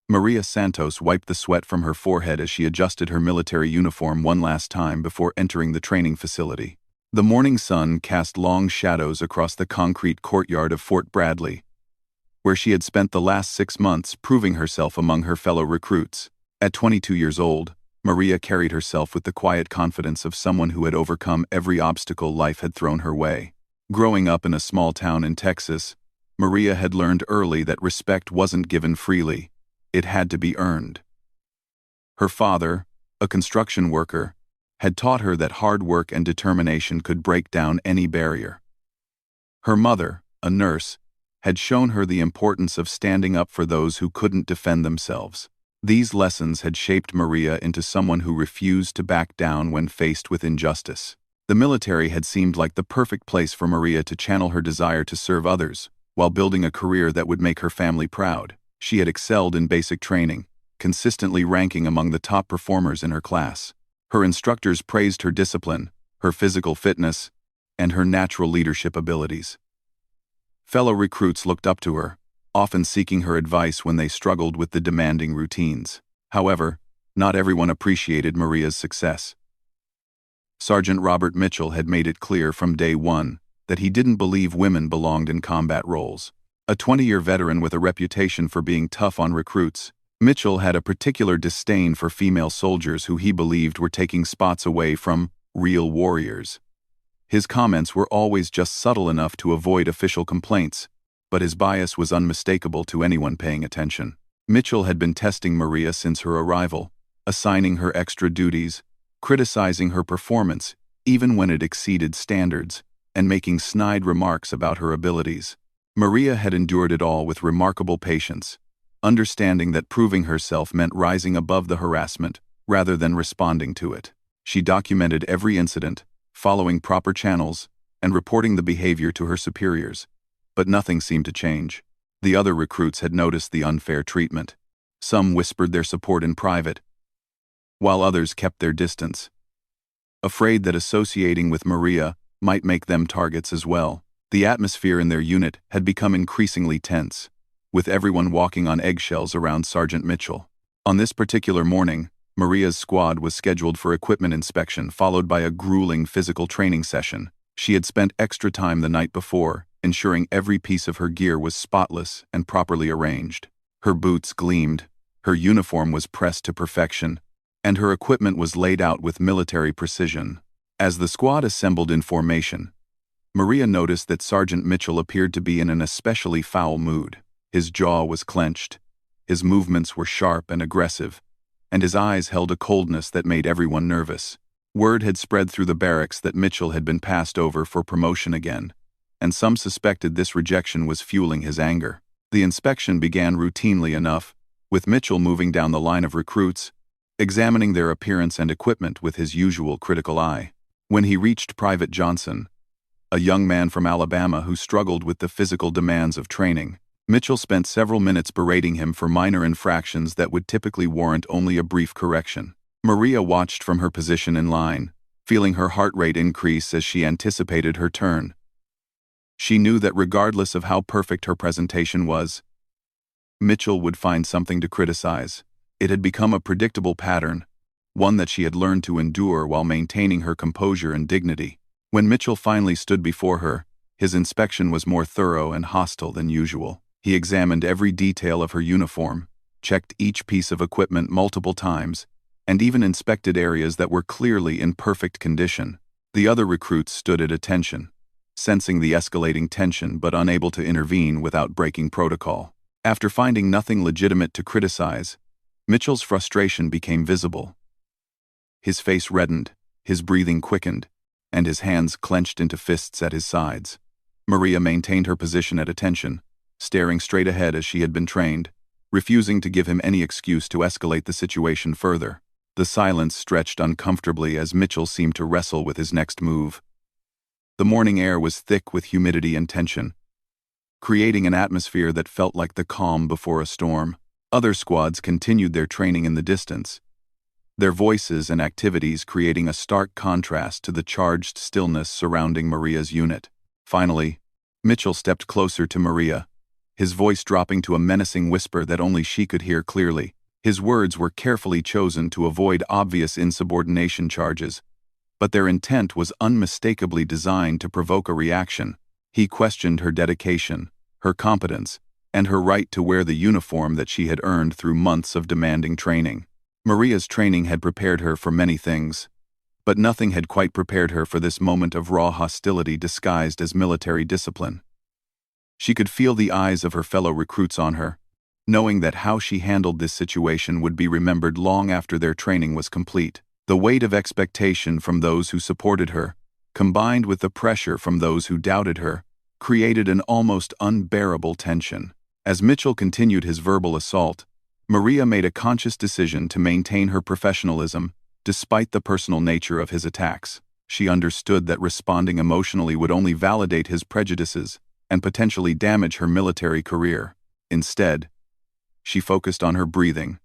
Maria Santos wiped the sweat from her forehead as she adjusted her military uniform one last time before entering the training facility. The morning sun cast long shadows across the concrete courtyard of Fort Bradley, where she had spent the last 6 months proving herself among her fellow recruits. At 22 years old, Maria carried herself with the quiet confidence of someone who had overcome every obstacle life had thrown her way. Growing up in a small town in Texas, Maria had learned early that respect wasn't given freely. It had to be earned. Her father, a construction worker, had taught her that hard work and determination could break down any barrier. Her mother, a nurse, had shown her the importance of standing up for those who couldn't defend themselves. These lessons had shaped Maria into someone who refused to back down when faced with injustice. The military had seemed like the perfect place for Maria to channel her desire to serve others, while building a career that would make her family proud. She had excelled in basic training, consistently ranking among the top performers in her class. Her instructors praised her discipline, her physical fitness, and her natural leadership abilities. Fellow recruits looked up to her, often seeking her advice when they struggled with the demanding routines. However, not everyone appreciated Maria's success. Sergeant Robert Mitchell had made it clear from day one that he didn't believe women belonged in combat roles. A 20-year veteran with a reputation for being tough on recruits, Mitchell had a particular disdain for female soldiers who he believed were taking spots away from real warriors. His comments were always just subtle enough to avoid official complaints, but his bias was unmistakable to anyone paying attention. Mitchell had been testing Maria since her arrival, assigning her extra duties, criticizing her performance even when it exceeded standards, and making snide remarks about her abilities. Maria had endured it all with remarkable patience, understanding that proving herself meant rising above the harassment rather than responding to it. She documented every incident, following proper channels, and reporting the behavior to her superiors. But nothing seemed to change. The other recruits had noticed the unfair treatment. Some whispered their support in private, while others kept their distance, afraid that associating with Maria might make them targets as well. The atmosphere in their unit had become increasingly tense, with everyone walking on eggshells around Sergeant Mitchell. On this particular morning, Maria's squad was scheduled for equipment inspection, followed by a grueling physical training session. She had spent extra time the night before, ensuring every piece of her gear was spotless and properly arranged. Her boots gleamed, her uniform was pressed to perfection, and her equipment was laid out with military precision. As the squad assembled in formation, Maria noticed that Sergeant Mitchell appeared to be in an especially foul mood. His jaw was clenched, his movements were sharp and aggressive, and his eyes held a coldness that made everyone nervous. Word had spread through the barracks that Mitchell had been passed over for promotion again, and some suspected this rejection was fueling his anger. The inspection began routinely enough, with Mitchell moving down the line of recruits, examining their appearance and equipment with his usual critical eye. When he reached Private Johnson, a young man from Alabama who struggled with the physical demands of training, Mitchell spent several minutes berating him for minor infractions that would typically warrant only a brief correction. Maria watched from her position in line, feeling her heart rate increase as she anticipated her turn. She knew that regardless of how perfect her presentation was, Mitchell would find something to criticize. It had become a predictable pattern, one that she had learned to endure while maintaining her composure and dignity. When Mitchell finally stood before her, his inspection was more thorough and hostile than usual. He examined every detail of her uniform, checked each piece of equipment multiple times, and even inspected areas that were clearly in perfect condition. The other recruits stood at attention, sensing the escalating tension but unable to intervene without breaking protocol. After finding nothing legitimate to criticize, Mitchell's frustration became visible. His face reddened, his breathing quickened, and his hands clenched into fists at his sides. Maria maintained her position at attention, staring straight ahead as she had been trained, refusing to give him any excuse to escalate the situation further. The silence stretched uncomfortably as Mitchell seemed to wrestle with his next move. The morning air was thick with humidity and tension, creating an atmosphere that felt like the calm before a storm. Other squads continued their training in the distance, their voices and activities creating a stark contrast to the charged stillness surrounding Maria's unit. Finally, Mitchell stepped closer to Maria, his voice dropping to a menacing whisper that only she could hear clearly. His words were carefully chosen to avoid obvious insubordination charges, but their intent was unmistakably designed to provoke a reaction. He questioned her dedication, her competence, and her right to wear the uniform that she had earned through months of demanding training. Maria's training had prepared her for many things, but nothing had quite prepared her for this moment of raw hostility disguised as military discipline. She could feel the eyes of her fellow recruits on her, knowing that how she handled this situation would be remembered long after their training was complete. The weight of expectation from those who supported her, combined with the pressure from those who doubted her, created an almost unbearable tension. As Mitchell continued his verbal assault, Maria made a conscious decision to maintain her professionalism despite the personal nature of his attacks. She understood that responding emotionally would only validate his prejudices and potentially damage her military career. Instead, she focused on her breathing,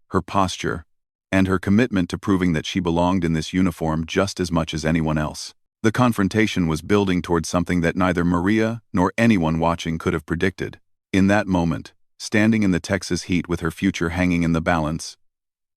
her posture, and her commitment to proving that she belonged in this uniform just as much as anyone else. The confrontation was building towards something that neither Maria nor anyone watching could have predicted. In that moment, standing in the Texas heat with her future hanging in the balance,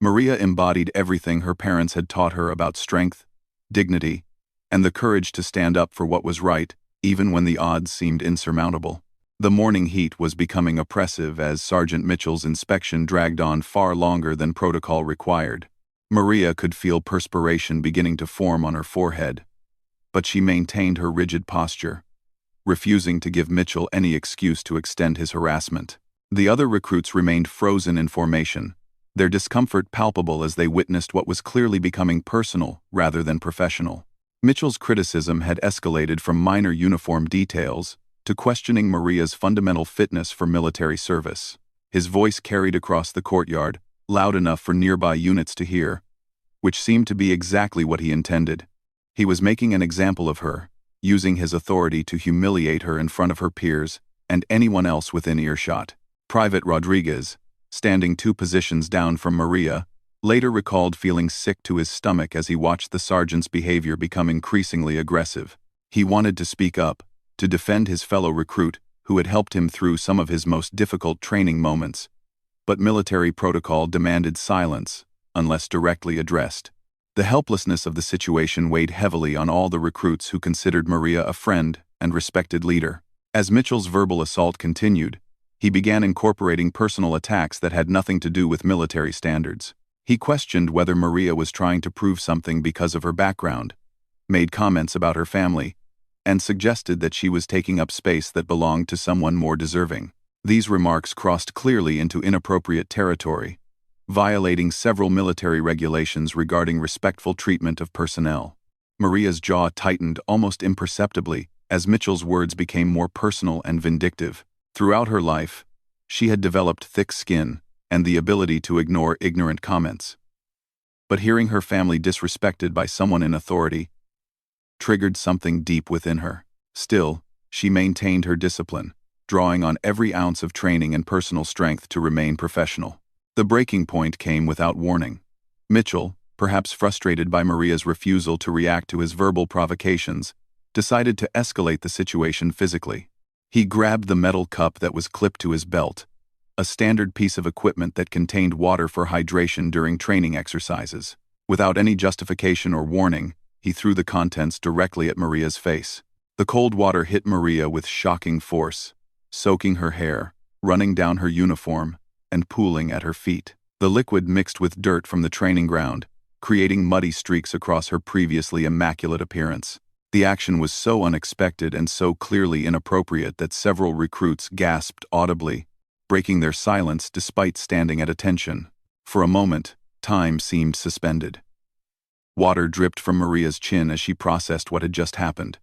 Maria embodied everything her parents had taught her about strength, dignity, and the courage to stand up for what was right, even when the odds seemed insurmountable. The morning heat was becoming oppressive as Sergeant Mitchell's inspection dragged on far longer than protocol required. Maria could feel perspiration beginning to form on her forehead, but she maintained her rigid posture, refusing to give Mitchell any excuse to extend his harassment. The other recruits remained frozen in formation, their discomfort palpable as they witnessed what was clearly becoming personal rather than professional. Mitchell's criticism had escalated from minor uniform details to questioning Maria's fundamental fitness for military service. His voice carried across the courtyard, loud enough for nearby units to hear, which seemed to be exactly what he intended. He was making an example of her, using his authority to humiliate her in front of her peers and anyone else within earshot. Private Rodriguez, standing 2 positions down from Maria, later recalled feeling sick to his stomach as he watched the sergeant's behavior become increasingly aggressive. He wanted to speak up, to defend his fellow recruit who had helped him through some of his most difficult training moments, but military protocol demanded silence unless directly addressed. The helplessness of the situation weighed heavily on all the recruits who considered Maria a friend and respected leader. As Mitchell's verbal assault continued, he began incorporating personal attacks that had nothing to do with military standards. He questioned whether Maria was trying to prove something because of her background, made comments about her family, and suggested that she was taking up space that belonged to someone more deserving. These remarks crossed clearly into inappropriate territory, violating several military regulations regarding respectful treatment of personnel. Maria's jaw tightened almost imperceptibly as Mitchell's words became more personal and vindictive. Throughout her life, she had developed thick skin and the ability to ignore ignorant comments. But hearing her family disrespected by someone in authority triggered something deep within her. Still, she maintained her discipline, drawing on every ounce of training and personal strength to remain professional. The breaking point came without warning. Mitchell, perhaps frustrated by Maria's refusal to react to his verbal provocations, decided to escalate the situation physically. He grabbed the metal cup that was clipped to his belt, a standard piece of equipment that contained water for hydration during training exercises. Without any justification or warning, he threw the contents directly at Maria's face. The cold water hit Maria with shocking force, soaking her hair, running down her uniform, and pooling at her feet. The liquid mixed with dirt from the training ground, creating muddy streaks across her previously immaculate appearance. The action was so unexpected and so clearly inappropriate that several recruits gasped audibly, breaking their silence despite standing at attention. For a moment, time seemed suspended. Water dripped from Maria's chin as she processed what had just happened.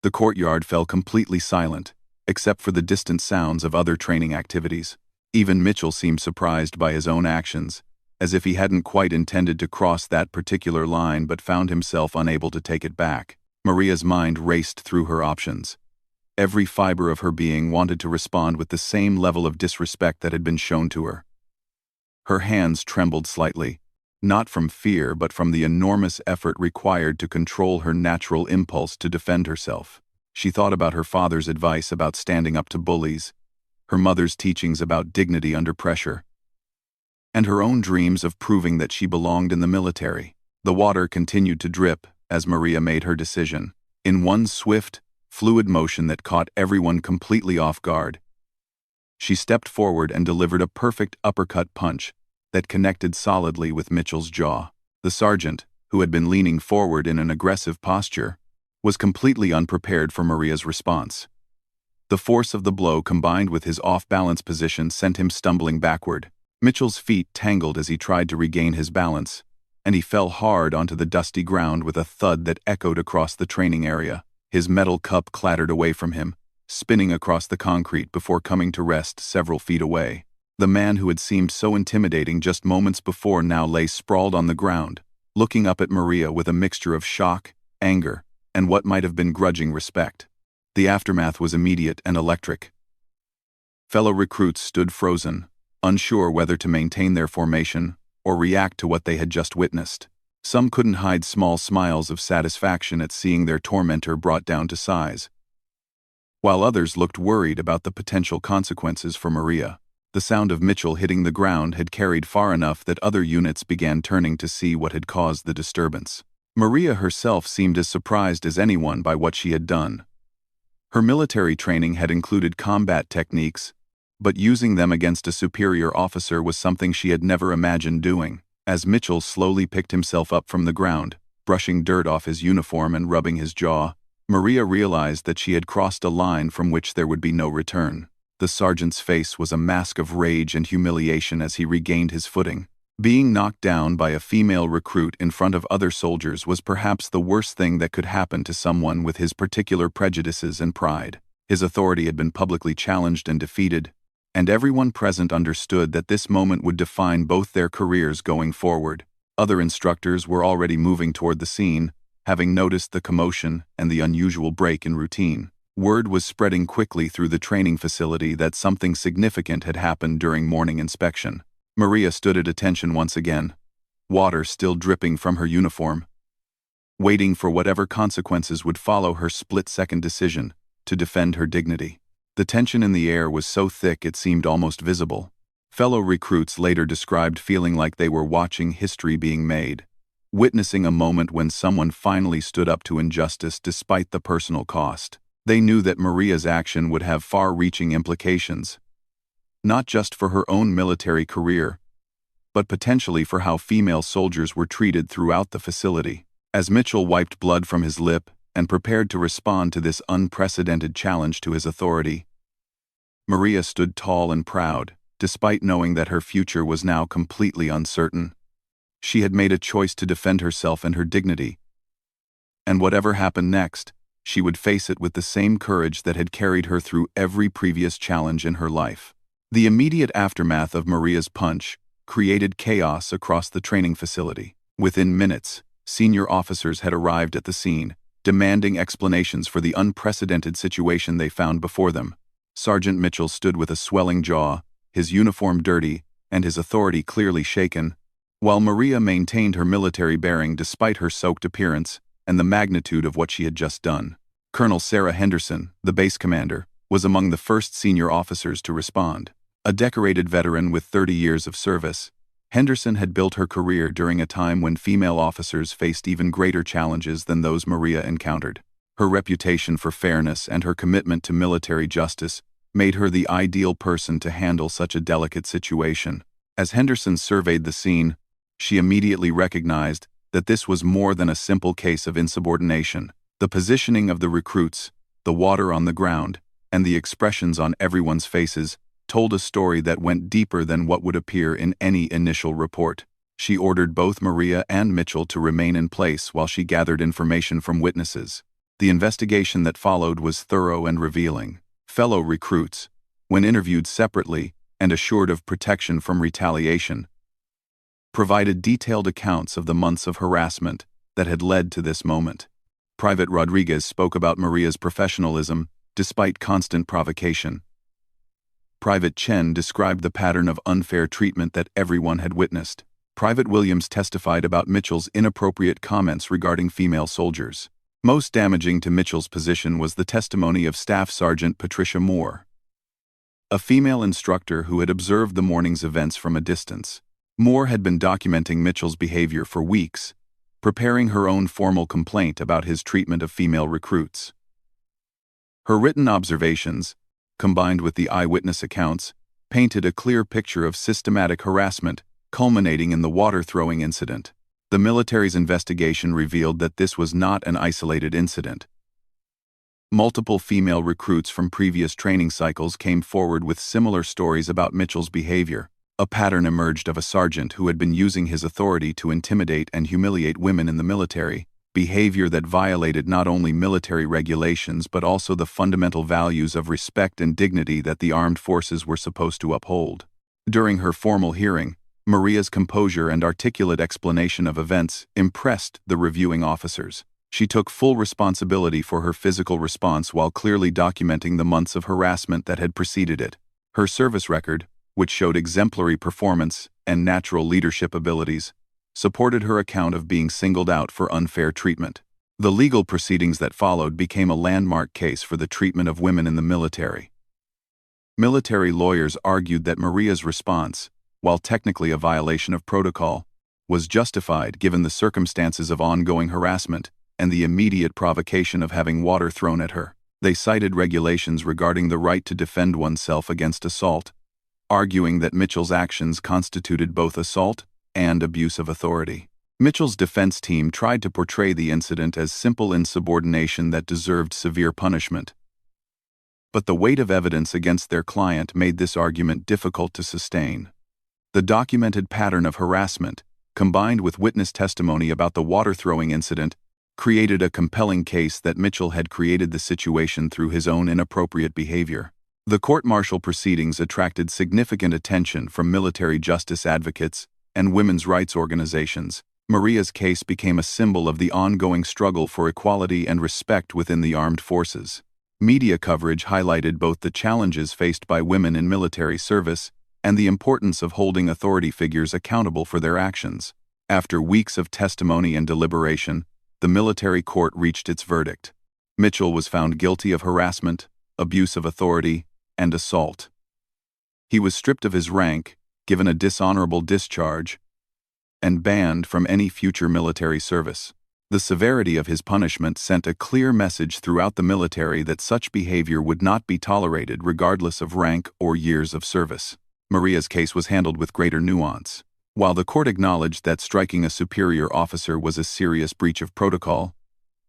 The courtyard fell completely silent, except for the distant sounds of other training activities. Even Mitchell seemed surprised by his own actions, as if he hadn't quite intended to cross that particular line but found himself unable to take it back. Maria's mind raced through her options. Every fiber of her being wanted to respond with the same level of disrespect that had been shown to her. Her hands trembled slightly, not from fear but from the enormous effort required to control her natural impulse to defend herself. She thought about her father's advice about standing up to bullies, her mother's teachings about dignity under pressure, and her own dreams of proving that she belonged in the military. The water continued to drip as Maria made her decision, in one swift, fluid motion that caught everyone completely off guard. She stepped forward and delivered a perfect uppercut punch that connected solidly with Mitchell's jaw. The sergeant, who had been leaning forward in an aggressive posture, was completely unprepared for Maria's response. The force of the blow combined with his off-balance position sent him stumbling backward. Mitchell's feet tangled as he tried to regain his balance, and he fell hard onto the dusty ground with a thud that echoed across the training area. His metal cup clattered away from him, spinning across the concrete before coming to rest several feet away. The man who had seemed so intimidating just moments before now lay sprawled on the ground, looking up at Maria with a mixture of shock, anger, and what might have been grudging respect. The aftermath was immediate and electric. Fellow recruits stood frozen, unsure whether to maintain their formation or react to what they had just witnessed. Some couldn't hide small smiles of satisfaction at seeing their tormentor brought down to size, while others looked worried about the potential consequences for Maria. The sound of Mitchell hitting the ground had carried far enough that other units began turning to see what had caused the disturbance. Maria herself seemed as surprised as anyone by what she had done. Her military training had included combat techniques, but using them against a superior officer was something she had never imagined doing. As Mitchell slowly picked himself up from the ground, brushing dirt off his uniform and rubbing his jaw, Maria realized that she had crossed a line from which there would be no return. The sergeant's face was a mask of rage and humiliation as he regained his footing. Being knocked down by a female recruit in front of other soldiers was perhaps the worst thing that could happen to someone with his particular prejudices and pride. His authority had been publicly challenged and defeated, and everyone present understood that this moment would define both their careers going forward. Other instructors were already moving toward the scene, having noticed the commotion and the unusual break in routine. Word was spreading quickly through the training facility that something significant had happened during morning inspection. Maria stood at attention once again, water still dripping from her uniform, waiting for whatever consequences would follow her split-second decision to defend her dignity. The tension in the air was so thick it seemed almost visible. Fellow recruits later described feeling like they were watching history being made, witnessing a moment when someone finally stood up to injustice despite the personal cost. They knew that Maria's action would have far-reaching implications, not just for her own military career, but potentially for how female soldiers were treated throughout the facility. As Mitchell wiped blood from his lip and prepared to respond to this unprecedented challenge to his authority, Maria stood tall and proud, despite knowing that her future was now completely uncertain. She had made a choice to defend herself and her dignity, and whatever happened next, she would face it with the same courage that had carried her through every previous challenge in her life. The immediate aftermath of Maria's punch created chaos across the training facility. Within minutes, senior officers had arrived at the scene, demanding explanations for the unprecedented situation they found before them. Sergeant Mitchell stood with a swelling jaw, his uniform dirty, and his authority clearly shaken, while Maria maintained her military bearing despite her soaked appearance and the magnitude of what she had just done. Colonel Sarah Henderson, the base commander, was among the first senior officers to respond. A decorated veteran with 30 years of service, Henderson had built her career during a time when female officers faced even greater challenges than those Maria encountered. Her reputation for fairness and her commitment to military justice made her the ideal person to handle such a delicate situation. As Henderson surveyed the scene, she immediately recognized that this was more than a simple case of insubordination. The positioning of the recruits, the water on the ground, and the expressions on everyone's faces told a story that went deeper than what would appear in any initial report. She ordered both Maria and Mitchell to remain in place while she gathered information from witnesses. The investigation that followed was thorough and revealing. Fellow recruits, when interviewed separately and assured of protection from retaliation, provided detailed accounts of the months of harassment that had led to this moment. Private Rodriguez spoke about Maria's professionalism despite constant provocation. Private Chen described the pattern of unfair treatment that everyone had witnessed. Private Williams testified about Mitchell's inappropriate comments regarding female soldiers. Most damaging to Mitchell's position was the testimony of Staff Sergeant Patricia Moore. a female instructor who had observed the morning's events from a distance. Moore had been documenting Mitchell's behavior for weeks, preparing her own formal complaint about his treatment of female recruits. Her written observations, combined with the eyewitness accounts, painted a clear picture of systematic harassment, culminating in the water-throwing incident. The military's investigation revealed that this was not an isolated incident. Multiple female recruits from previous training cycles came forward with similar stories about Mitchell's behavior. A pattern emerged of a sergeant who had been using his authority to intimidate and humiliate women in the military, behavior that violated not only military regulations but also the fundamental values of respect and dignity that the armed forces were supposed to uphold. During her formal hearing, Maria's composure and articulate explanation of events impressed the reviewing officers. She took full responsibility for her physical response while clearly documenting the months of harassment that had preceded it. Her service record, which showed exemplary performance and natural leadership abilities, supported her account of being singled out for unfair treatment. The legal proceedings that followed became a landmark case for the treatment of women in the military. Military lawyers argued that Maria's response, while technically a violation of protocol, was justified given the circumstances of ongoing harassment and the immediate provocation of having water thrown at her. They cited regulations regarding the right to defend oneself against assault, arguing that Mitchell's actions constituted both assault and abuse of authority. Mitchell's defense team tried to portray the incident as simple insubordination that deserved severe punishment. But the weight of evidence against their client made this argument difficult to sustain. The documented pattern of harassment, combined with witness testimony about the water-throwing incident, created a compelling case that Mitchell had created the situation through his own inappropriate behavior. The court-martial proceedings attracted significant attention from military justice advocates and women's rights organizations. Maria's case became a symbol of the ongoing struggle for equality and respect within the armed forces. Media coverage highlighted both the challenges faced by women in military service and the importance of holding authority figures accountable for their actions. After weeks of testimony and deliberation, the military court reached its verdict. Mitchell was found guilty of harassment, abuse of authority, and assault. He was stripped of his rank, given a dishonorable discharge, and banned from any future military service. The severity of his punishment sent a clear message throughout the military that such behavior would not be tolerated regardless of rank or years of service. Maria's case was handled with greater nuance. While the court acknowledged that striking a superior officer was a serious breach of protocol,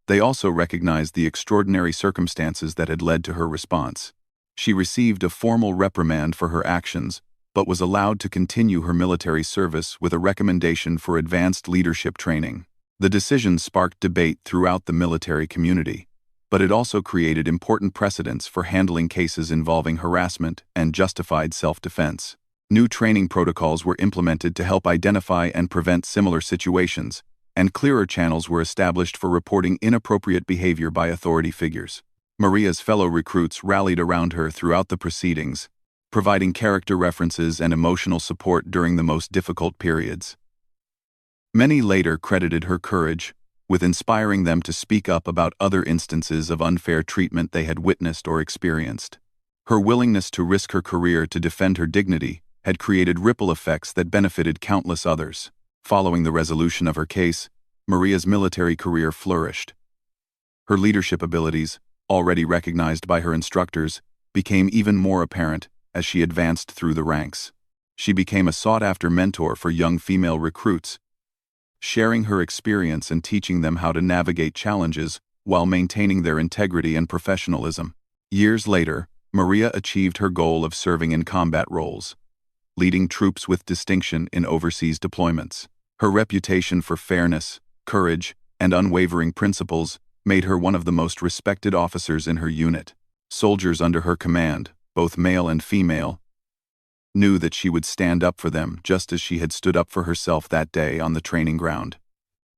they also recognized the extraordinary circumstances that had led to her response. She received a formal reprimand for her actions, but was allowed to continue her military service with a recommendation for advanced leadership training. The decision sparked debate throughout the military community, but it also created important precedents for handling cases involving harassment and justified self-defense. New training protocols were implemented to help identify and prevent similar situations, and clearer channels were established for reporting inappropriate behavior by authority figures. Maria's fellow recruits rallied around her throughout the proceedings, providing character references and emotional support during the most difficult periods. Many later credited her courage with inspiring them to speak up about other instances of unfair treatment they had witnessed or experienced. Her willingness to risk her career to defend her dignity had created ripple effects that benefited countless others. Following the resolution of her case, Maria's military career flourished. Her leadership abilities, already recognized by her instructors, became even more apparent as she advanced through the ranks. She became a sought-after mentor for young female recruits, sharing her experience and teaching them how to navigate challenges while maintaining their integrity and professionalism. Years later, Maria achieved her goal of serving in combat roles, leading troops with distinction in overseas deployments. Her reputation for fairness, courage, and unwavering principles made her one of the most respected officers in her unit. Soldiers under her command, both male and female, knew that she would stand up for them just as she had stood up for herself that day on the training ground.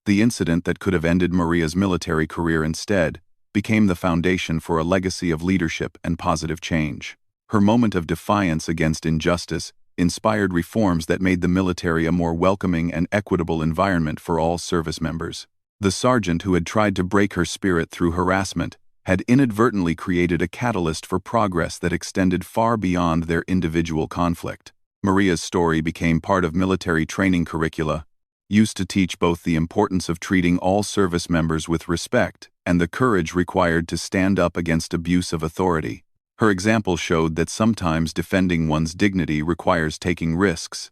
The incident that could have ended Maria's military career instead became the foundation for a legacy of leadership and positive change. Her moment of defiance against injustice inspired reforms that made the military a more welcoming and equitable environment for all service members. The sergeant who had tried to break her spirit through harassment had inadvertently created a catalyst for progress that extended far beyond their individual conflict. Maria's story became part of military training curricula, used to teach both the importance of treating all service members with respect and the courage required to stand up against abuse of authority. Her example showed that sometimes defending one's dignity requires taking risks,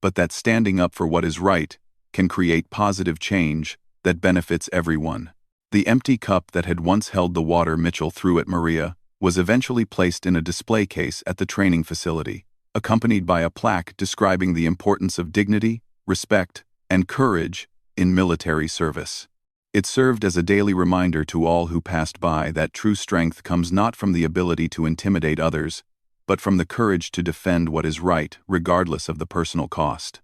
but that standing up for what is right can create positive change that benefits everyone. The empty cup that had once held the water Mitchell threw at Maria was eventually placed in a display case at the training facility, accompanied by a plaque describing the importance of dignity, respect, and courage in military service. It served as a daily reminder to all who passed by that true strength comes not from the ability to intimidate others, but from the courage to defend what is right, regardless of the personal cost.